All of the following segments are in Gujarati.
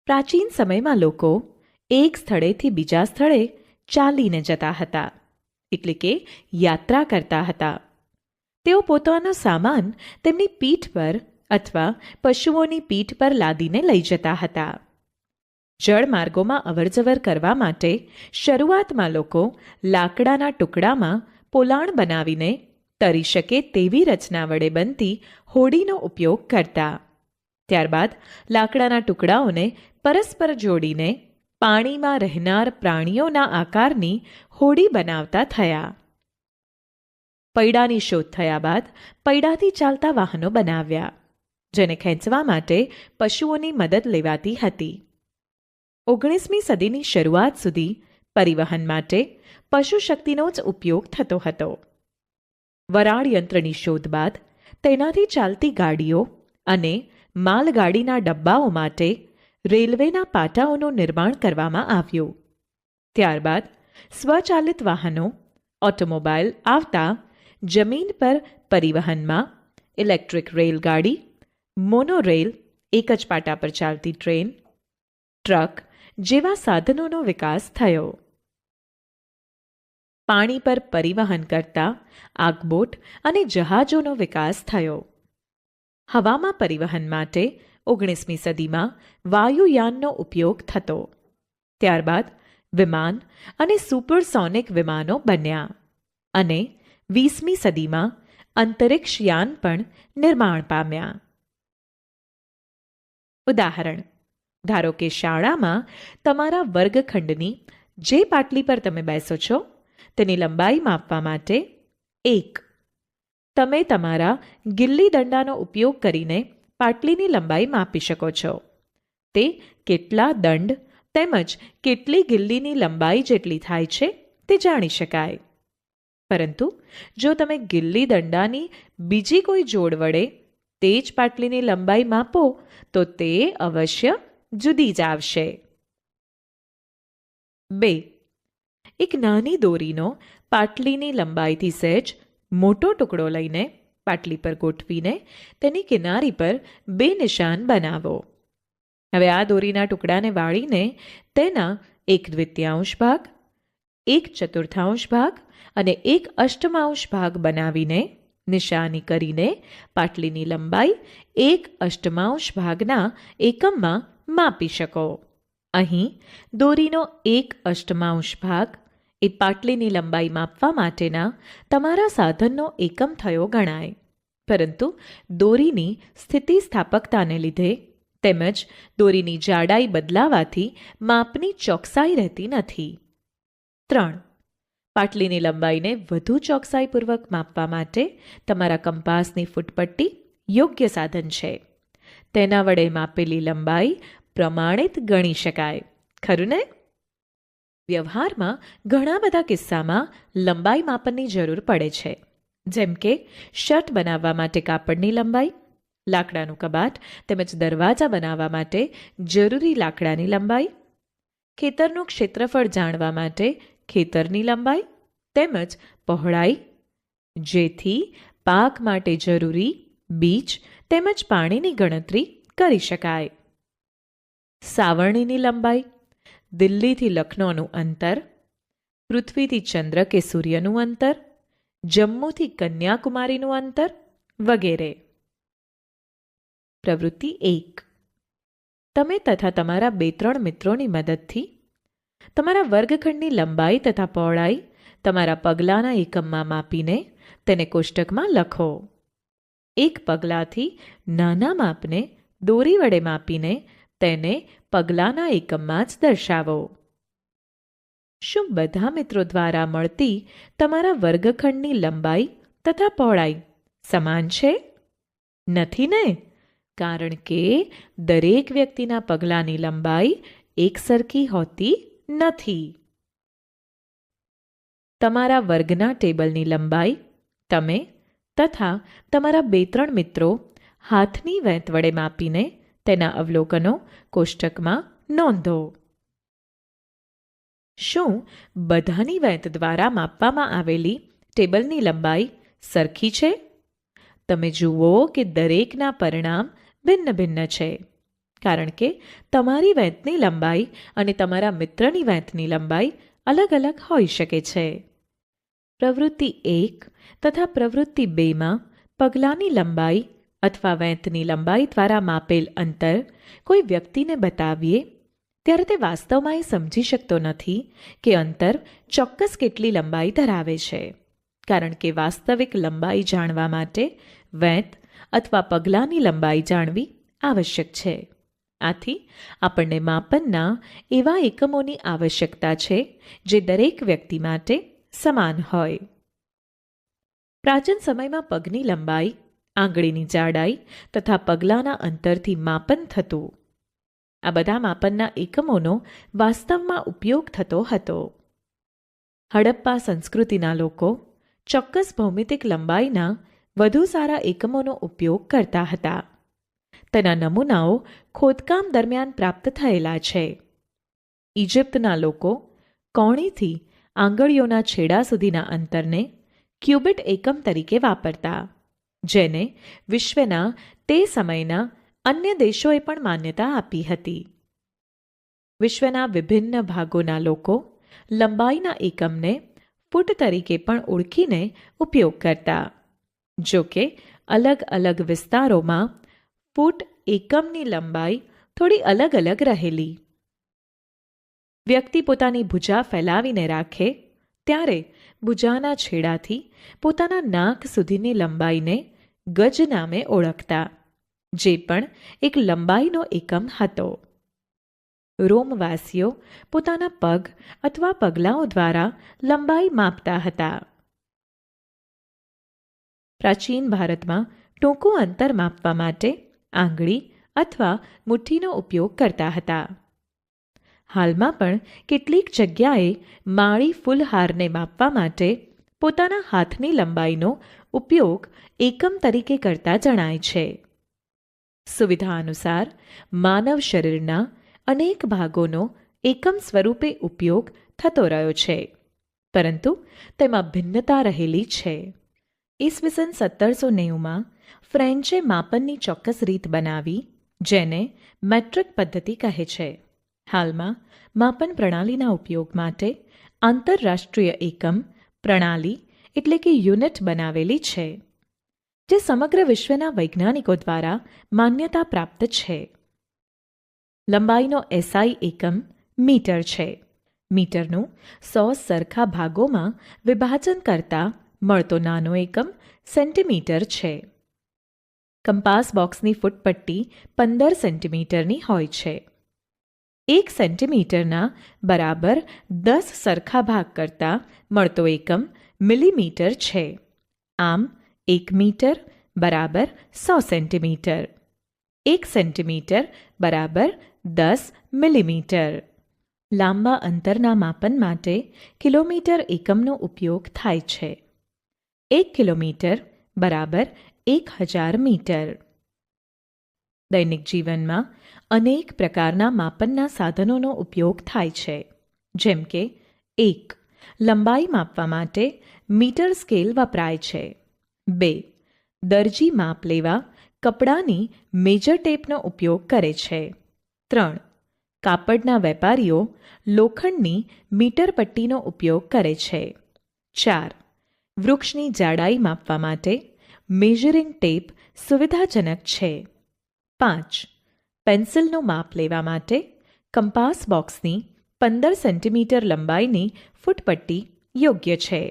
પ્રાચીન સમયમાં લોકો એક સ્થળેથી બીજા સ્થળે ચાલીને જતા હતા, એટલે કે યાત્રા કરતા હતા. તેઓ પોતાનો સામાન તેમની પીઠ પર અથવા પશુઓની પીઠ પર લાદીને લઈ જતા હતા. જળમાર્ગોમાં અવરજવર કરવા માટે શરૂઆતમાં લોકો લાકડાના ટુકડામાં પોલાણ બનાવીને તરી શકે તેવી રચના વડે બનતી હોડીનો ઉપયોગ કરતા. ત્યારબાદ લાકડાના ટુકડાઓને પરસ્પર જોડીને પાણીમાં રહેનાર પ્રાણીઓના આકારની હોડી બનાવતા થયા. પૈડાની શોધ થયા બાદ પૈડાથી ચાલતા વાહનો બનાવ્યા, જેને ખેંચવા માટે પશુઓની મદદ લેવાતી હતી. 19મી સદીની શરૂઆત સુધી પરિવહન માટે પશુ શક્તિનો જ ઉપયોગ થતો હતો. વરાળ યંત્રની શોધ બાદ તેનાથી ચાલતી ગાડીઓ અને માલગાડીના ડબ્બાઓ માટે રેલવેના પાટાઓનું નિર્માણ કરવામાં આવ્યું. ત્યારબાદ સ્વચાલિત વાહનો ઓટોમોબાઈલ આવતા જમીન પર પરિવહનમાં ઇલેક્ટ્રિક રેલગાડી, મોનોરેલ, એક જ પાટા પર ચાલતી ટ્રેન, ટ્રક જેવા સાધનોનો વિકાસ થયો. પાણી પર પરિવહન કરતા આગબોટ અને જહાજોનો વિકાસ થયો. હવામાં પરિવહન માટે 19મી સદીમાં વાયુયાનનો ઉપયોગ થતો. ત્યારબાદ વિમાન અને સુપરસોનિક વિમાનો બન્યા અને 20મી સદીમાં અંતરિક્ષયાન પણ નિર્માણ પામ્યા. ઉદાહરણ: ધારો કે શાળામાં તમારા વર્ગખંડની જે પાટલી પર તમે બેસો છો તેની લંબાઈ માપવા માટે 1. તમે તમારા ગિલ્લી દંડાનો ઉપયોગ કરીને પાટલીની લંબાઈ માપી શકો છો. તે કેટલા દંડ તેમજ કેટલી ગિલ્લીની લંબાઈ જેટલી થાય છે તે જાણી શકાય. પરંતુ જો તમે ગિલ્લી દંડાની બીજી કોઈ જોડ વડે તે જ પાટલીની લંબાઈ માપો તો તે અવશ્ય જુદી જ આવશે. 2. એક નાની દોરીનો પાટલીની લંબાઈથી સહેજ મોટો ટુકડો લઈને પાટલી પર ગોઠવીને તેની કિનારી પર 2 નિશાન બનાવો. હવે આ દોરીના ટુકડાને વાળીને તેના 1/2 ભાગ, 1/4 ભાગ અને 1/8 ભાગ બનાવીને નિશાની કરીને પાટલીની લંબાઈ 1/8 ભાગના એકમમાં માપી શકો. અહીં દોરીનો 1/8 ભાગ એ પાટલીની લંબાઈ માપવા માટેના તમારા સાધનનો એકમ થયો ગણાય, પરંતુ દોરીની સ્થિતિસ્થાપકતાને લીધે તેમજ દોરીની જાડાઈ બદલાવાથી માપની ચોકસાઈ રહેતી નથી. 3. પાટલીની લંબાઈને વધુ ચોકસાઈપૂર્વક માપવા માટે તમારા કંપાસની ફૂટપટ્ટી યોગ્ય સાધન છે. તેના વડે માપેલી લંબાઈ પ્રમાણિત ગણી શકાય, ખરું ને? વ્યવહારમાં ઘણા બધા કિસ્સામાં લંબાઈ માપનની જરૂર પડે છે, જેમ કે શર્ટ બનાવવા માટે કાપડની લંબાઈ, લાકડાનું કબાટ તેમજ દરવાજા બનાવવા માટે જરૂરી લાકડાની લંબાઈ, ખેતરનું ક્ષેત્રફળ જાણવા માટે ખેતરની લંબાઈ તેમજ પહોળાઈ, જેથી પાક માટે જરૂરી બીજ તેમજ પાણીની ગણતરી કરી શકાય. સાવરણીની લંબાઈ, દિલ્હીથી લખનૌનું અંતર, પૃથ્વીથી ચંદ્ર કે સૂર્યનું અંતર, જમ્મુથી કન્યાકુમારીનું અંતર વગેરે. પ્રવૃત્તિ 1. તમે તથા તમારા 2-3 મિત્રોની મદદથી તમારા વર્ગખંડની લંબાઈ તથા પહોળાઈ તમારા પગલાંના એકમમાં માપીને તેને કોષ્ટકમાં લખો. એક પગલાંથી નાના માપને દોરી વડે માપીને તેને પગલાંના એકમમાં જ દર્શાવો. શું બધા મિત્રો દ્વારા મળતી તમારા વર્ગખંડની લંબાઈ તથા પહોળાઈ સમાન છે? નથી ને? કારણ કે દરેક વ્યક્તિના પગલાંની લંબાઈ એકસરખી હોતી નથી. તમારા વર્ગના ટેબલની લંબાઈ તમે તથા તમારા 2-3 મિત્રો હાથની વેંત વડે માપીને તેના અવલોકનો કોષ્ટકમાં નોંધો. શું બધાની વેંત દ્વારા માપવામાં આવેલી ટેબલની લંબાઈ સરખી છે? તમે જુઓ કે દરેકના પરિણામ ભિન્ન ભિન્ન છે. કારણ કે તમારી વેંતની લંબાઈ અને તમારા મિત્રની વેંતની લંબાઈ અલગ અલગ હોઈ શકે છે. પ્રવૃત્તિ 1 તથા પ્રવૃત્તિ 2માં પગલાંની લંબાઈ અથવા વેંતની લંબાઈ દ્વારા માપેલ અંતર કોઈ વ્યક્તિને બતાવીએ ત્યારે તે વાસ્તવમાં એ સમજી શકતો નથી કે અંતર ચોક્કસ કેટલી લંબાઈ ધરાવે છે, કારણ કે વાસ્તવિક લંબાઈ જાણવા માટે વેંત અથવા પગલાંની લંબાઈ જાણવી આવશ્યક છે. આથી આપણને માપનના એવા એકમોની આવશ્યકતા છે જે દરેક વ્યક્તિ માટે સમાન હોય. પ્રાચીન સમયમાં પગની લંબાઈ, આંગળીની જાડાઈ તથા પગલાંના અંતરથી માપન થતું. આ બધા માપનના એકમોનો વાસ્તવમાં ઉપયોગ થતો હતો. હડપ્પા સંસ્કૃતિના લોકો ચોક્કસ ભૌમિતિક લંબાઈના વધુ સારા એકમોનો ઉપયોગ કરતા હતા. તેના નમૂનાઓ ખોદકામ દરમિયાન પ્રાપ્ત થયેલા છે. ઇજિપ્તના લોકો કોણીથી આંગળીઓના છેડા સુધીના અંતરને ક્યુબિટ એકમ તરીકે વાપરતા, જેને વિશ્વના તે સમયના અન્ય દેશોએ પણ માન્યતા આપી હતી. વિશ્વના વિભિન્ન ભાગોના લોકો લંબાઈના એકમને ફૂટ તરીકે પણ ઓળખીને ઉપયોગ કરતા. જો કે અલગ અલગ વિસ્તારોમાં ફૂટ એકમની લંબાઈ થોડી અલગ અલગ રહેલી. વ્યક્તિ પોતાની ભુજા ફેલાવીને રાખે ત્યારે ભુજાના છેડાથી પોતાના નાક સુધીની લંબાઈને ગજ નામે ઓળખતા, જે પણ એક લંબાઈનો એકમ હતો. રોમવાસીઓ પોતાના પગ અથવા પગલાઓ દ્વારા લંબાઈ માપતા હતા. પ્રાચીન ભારતમાં ટૂંકું અંતર માપવા માટે આંગળી અથવા મુઠ્ઠીનો ઉપયોગ કરતા હતા. હાલમાં પણ કેટલીક જગ્યાએ માળી ફૂલહારને માપવા માટે પોતાના હાથની લંબાઈનો ઉપયોગ એકમ તરીકે કરતા જણાય છે. સુવિધા અનુસાર માનવ શરીરના અનેક ભાગોનો એકમ સ્વરૂપે ઉપયોગ થતો રહ્યો છે, પરંતુ તેમાં ભિન્નતા રહેલી છે. ઈસવીસન 1790માં ફ્રેન્ચે માપનની ચોક્કસ રીત બનાવી, જેને મેટ્રિક પદ્ધતિ કહે છે. હાલમાં માપન પ્રણાલીના ઉપયોગ માટે આંતરરાષ્ટ્રીય એકમ પ્રણાલી એટલે કે યુનિટ બનાવેલી છે, જે સમગ્ર વિશ્વના વૈજ્ઞાનિકો દ્વારા માન્યતા પ્રાપ્ત છે. લંબાઈનો એસઆઈ એકમ મીટર છે. મીટરનું 100 સરખા ભાગોમાં વિભાજન કરતા મળતો નાનો એકમ સેન્ટીમીટર છે. કંપાસ બોક્સની ફૂટપટ્ટી 15 સેન્ટીમીટરની હોય છે. 1 સેન્ટીમીટરના બરાબર 10 સરખા ભાગ કરતાં મળતો એકમ મિલીમીટર છે. આમ 1 મીટર બરાબર 100 સેન્ટીમીટર. 1 સેન્ટીમીટર બરાબર 10 મિલીમીટર. લાંબા અંતરના માપન માટે કિલોમીટર એકમનો ઉપયોગ થાય છે. 1 કિલોમીટર બરાબર 1000 મીટર. દૈનિક જીવનમાં અનેક પ્રકારના માપનના સાધનોનો ઉપયોગ થાય છે, જેમ કે 1. લંબાઈ માપવા માટે મીટર સ્કેલ વપરાય છે. 2. દરજી માપ લેવા કપડાની મેજર ટેપનો ઉપયોગ કરે છે. 3. કાપડના વેપારીઓ લોખંડની મીટર પટ્ટીનો ઉપયોગ કરે છે. 4. વૃક્ષની જાડાઈ માપવા માટે મેઝરિંગ ટેપ સુવિધાજનક છે. 5. પેન્સિલનું માપ લેવા માટે કંપાસ બોક્સની 15 સેન્ટીમીટર લંબાઈની ફૂટપટ્ટી યોગ્ય છે.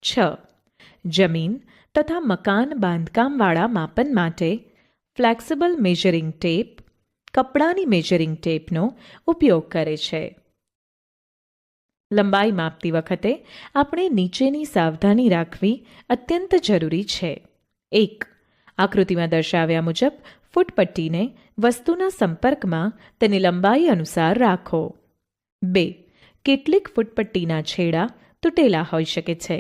6. જમીન તથા મકાન બાંધકામવાળા માપન માટે ફ્લેક્સિબલ મેઝરિંગ ટેપ કપડાની મેઝરિંગ ટેપનો ઉપયોગ કરે છે. લંબાઈ માપતી વખતે આપણે નીચેની સાવધાની રાખવી અત્યંત જરૂરી છે. 1. આકૃતિમાં દર્શાવ્યા મુજબ ફૂટપટ્ટીને વસ્તુના સંપર્કમાં તેની લંબાઈ અનુસાર રાખો. 2. કેટલીક ફૂટપટ્ટીના છેડા તૂટેલા હોઈ શકે છે.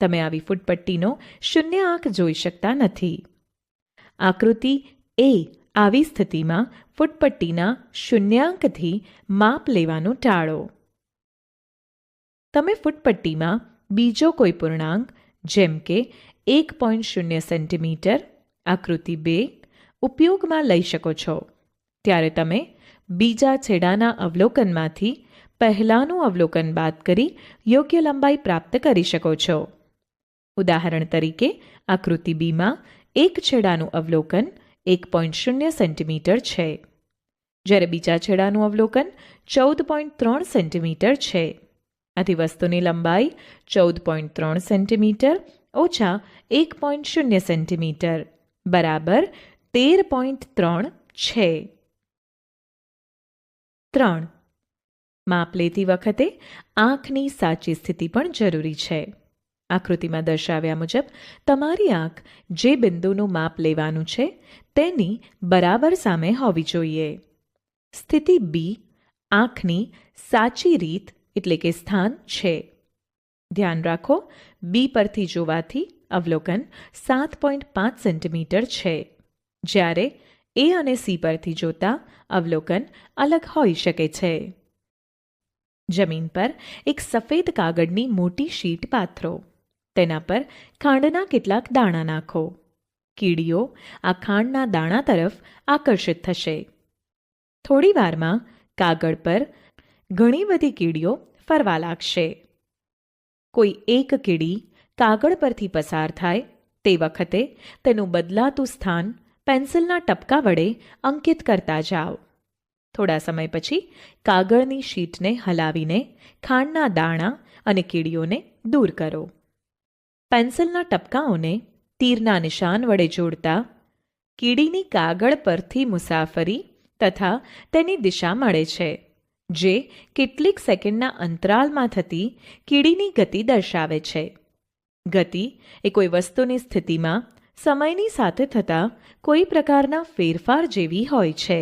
તમે આવી ફૂટપટ્ટીનો શૂન્ય આંક જોઈ શકતા નથી. આકૃતિ એ આવી સ્થિતિમાં ફૂટપટ્ટીના શૂન્યાંકથી માપ લેવાનું ટાળો. તમે ફૂટપટ્ટીમાં બીજો કોઈ પૂર્ણાંક જેમ કે 1.0 સેન્ટીમીટર આકૃતિ 2 ઉપયોગમાં લઈ શકો છો. ત્યારે તમે બીજા છેડાના અવલોકનમાંથી પહેલાંનું અવલોકન બાદ કરી યોગ્ય લંબાઈ પ્રાપ્ત કરી શકો છો. ઉદાહરણ તરીકે આકૃતિ બીમાં એક છેડાનું અવલોકન 1.0 સેન્ટીમીટર છે, જ્યારે બીજા છેડાનું અવલોકન 14.3 સેન્ટીમીટર છે. આથી વસ્તુની લંબાઈ 14.3 સેન્ટીમીટર ઓછા 1.0 સેન્ટીમીટર બરાબર 13.3 છે. 3. માપ લેતી વખતે આંખની સાચી સ્થિતિ પણ જરૂરી છે. આકૃતિમાં દર્શાવ્યા મુજબ તમારી આંખ જે બિંદુનું માપ લેવાનું છે તેની બરાબર સામે હોવી જોઈએ. સ્થિતિ બી આંખની સાચી રીત એટલે કે સ્થાન છે. ધ્યાન રાખો, બી પરથી જોવાથી અવલોકન 7.5 સેન્ટીમીટર છે, જ્યારે એ અને સી પરથી જોતા અવલોકન અલગ હોઈ શકે છે. જમીન પર એક સફેદ કાગળની મોટી શીટ પાથરો. તેના પર ખાંડના કેટલાક દાણા નાખો. કીડીઓ આ ખાંડના દાણા તરફ આકર્ષિત થશે. થોડી વારમાં કાગળ પર ઘણી બધી કીડીઓ ફરવા લાગશે. કોઈ એક કીડી કાગળ પરથી પસાર થાય તે વખતે તેનું બદલાતું સ્થાન પેન્સિલના ટપકા વડે અંકિત કરતા જાઓ. થોડા સમય પછી કાગળની શીટને હલાવીને ખાંડના દાણા અને કીડીઓને દૂર કરો. પેન્સિલના ટપકાઓને તીરના નિશાન વડે જોડતા કીડીની કાગળ પરથી મુસાફરી તથા તેની દિશા મળે છે, જે કેટલીક સેકન્ડના અંતરાલમાં થતી કીડીની ગતિ દર્શાવે છે. ગતિ એ કોઈ વસ્તુની સ્થિતિમાં સમયની સાથે થતા કોઈ પ્રકારના ફેરફાર જેવી હોય છે.